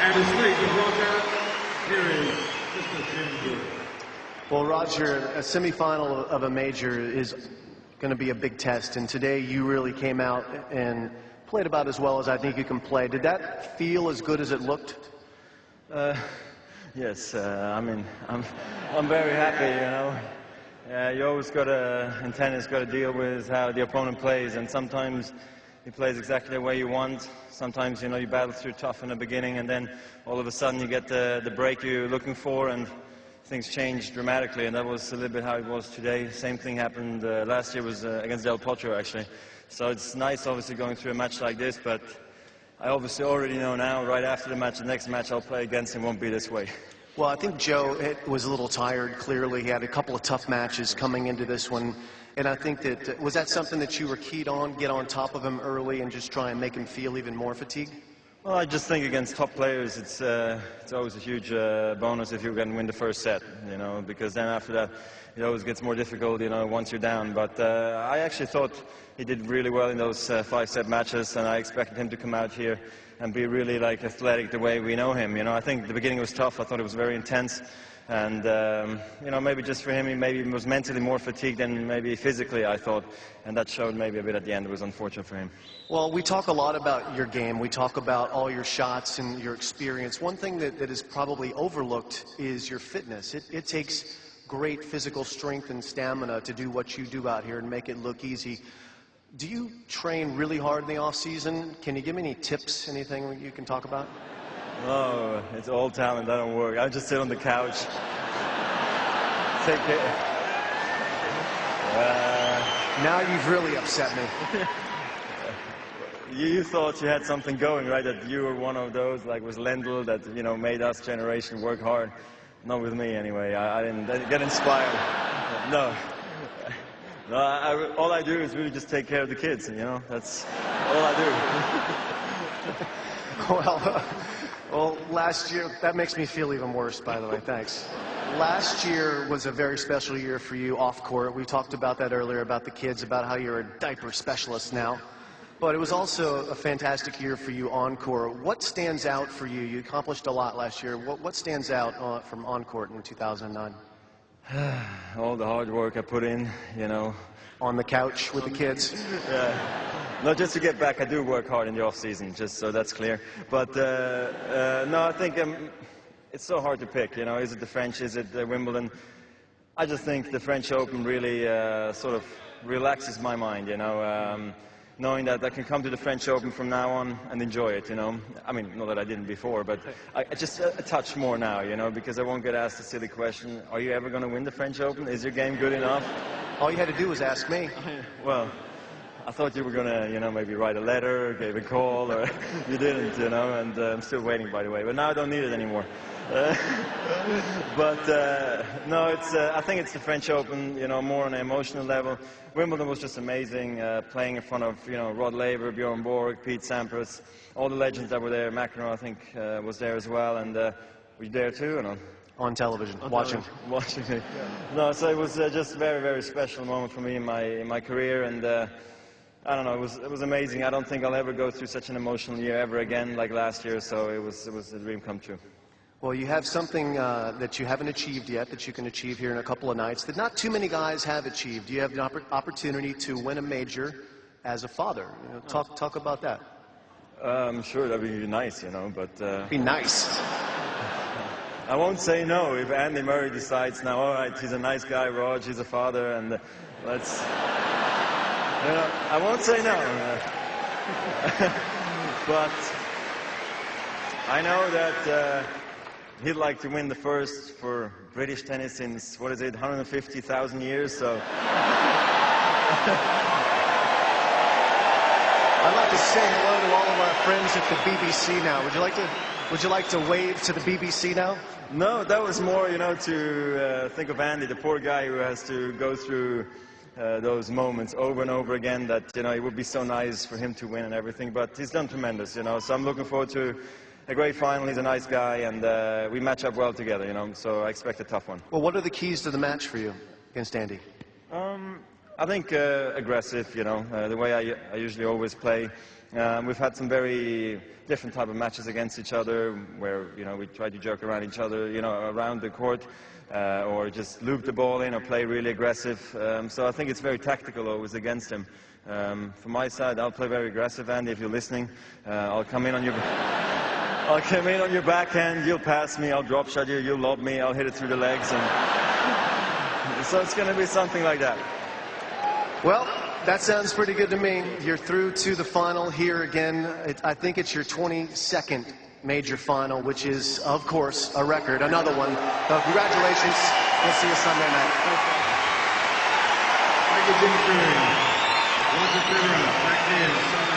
And the stage of broadcast, here is Mr. Jim Wood. Well, Roger, a semifinal of a major is going to be a big test, and today you really came out and played about as well as I think you can play. Did that feel as good as it looked? Yes, I mean, I'm very happy, you know. You always got to, in tennis, got to deal with how the opponent plays, and sometimes he plays exactly the way you want. Sometimes, you know, you battle through tough in the beginning, and then all of a sudden you get the break you're looking for, and things change dramatically, and that was a little bit how it was today. Same thing happened last year, was against Del Potro, actually. So it's nice, obviously, going through a match like this, but I obviously already know now, right after the match, the next match I'll play against him won't be this way. Well, I think Joe was a little tired, clearly. He had a couple of tough matches coming into this one, and I think that, was that something that you were keyed on, get on top of him early and just try and make him feel even more fatigued? Well, I just think against top players, it's always a huge bonus if you can win the first set, you know, because then after that, it always gets more difficult, you know, once you're down. But I actually thought he did really well in those 5-set matches, and I expected him to come out here and be really, like, athletic the way we know him. You know, I think the beginning was tough. I thought it was very intense. And, you know, maybe just for him, he maybe was mentally more fatigued than maybe physically, I thought. And that showed maybe a bit at the end. It was unfortunate for him. Well, we talk a lot about your game. We talk about all your shots and your experience. One thing that is probably overlooked is your fitness. It takes great physical strength and stamina to do what you do out here and make it look easy. Do you train really hard in the off-season? Can you give me any tips, anything you can talk about? Oh, it's all talent. That don't work. I just sit on the couch. Take care. Now you've really upset me. You thought you had something going, right? That you were one of those, like was Lendl, that, you know, made us generation work hard. Not with me, anyway. I didn't get inspired. No. No, all I do is really just take care of the kids, you know. That's all I do. Well, last year, that makes me feel even worse, by the way, thanks. Last year was a very special year for you off court. We talked about that earlier, about the kids, about how you're a diaper specialist now. But it was also a fantastic year for you on court. What stands out for you? You accomplished a lot last year. What stands out from on court in 2009? All the hard work I put in, you know. On the couch with the kids? Yeah. No, just to get back, I do work hard in the off-season, just so that's clear. But, no, I think it's so hard to pick, you know. Is it the French, is it Wimbledon? I just think the French Open really sort of relaxes my mind, you know. Knowing that I can come to the French Open from now on and enjoy it, you know. I mean, not that I didn't before, but I just a touch more now, you know, because I won't get asked a silly question. Are you ever going to win the French Open? Is your game good enough? All you had to do was ask me. Well, I thought you were going to, you know, maybe write a letter, give a call, or you didn't, you know, and I'm still waiting, by the way. But now I don't need it anymore. No, I think it's the French Open, you know, more on an emotional level. Wimbledon was just amazing, playing in front of, you know, Rod Laver, Bjorn Borg, Pete Sampras, all the legends that were there. McEnroe, I think, was there as well, and were you there too, or no? On television, watching. Watching me. Yeah. No, so it was just a very, very special moment for me in my career, and I don't know, it was amazing. I don't think I'll ever go through such an emotional year ever again like last year, so it was a dream come true. Well, you have something that you haven't achieved yet that you can achieve here in a couple of nights that not too many guys have achieved. You have an opportunity to win a major as a father. You know, talk about that. I'm sure that'd be nice, you know, but... Be nice. I won't say no if Andy Murray decides now, all right, he's a nice guy, Rog, he's a father, and let's... You know, I won't say no. But I know that he'd like to win the first for British tennis since, what is it, 150,000 years, so... I'd like to say hello to all of our friends at the BBC now. Would you like to wave to the BBC now? No, that was more, you know, to think of Andy, the poor guy who has to go through those moments over and over again that, you know, it would be so nice for him to win and everything, but he's done tremendous, you know, so I'm looking forward to a great final. He's a nice guy, and we match up well together, you know, so I expect a tough one. Well, what are the keys to the match for you against Andy? I think aggressive, you know, the way I usually always play. We've had some very different type of matches against each other, where we try to joke around each other, around the court, or just loop the ball in or play really aggressive. So I think it's very tactical always against him. From my side, I'll play very aggressive, Andy. If you're listening, I'll come in on your backhand. You'll pass me. I'll drop shot you. You'll lob me. I'll hit it through the legs, and so it's going to be something like that. Well, that sounds pretty good to me. You're through to the final here again. I think it's your 22nd major final, which is, of course, a record. Another one. So congratulations. We'll see you Sunday night. Thank you, Jim Federer. Roger Federer, back in.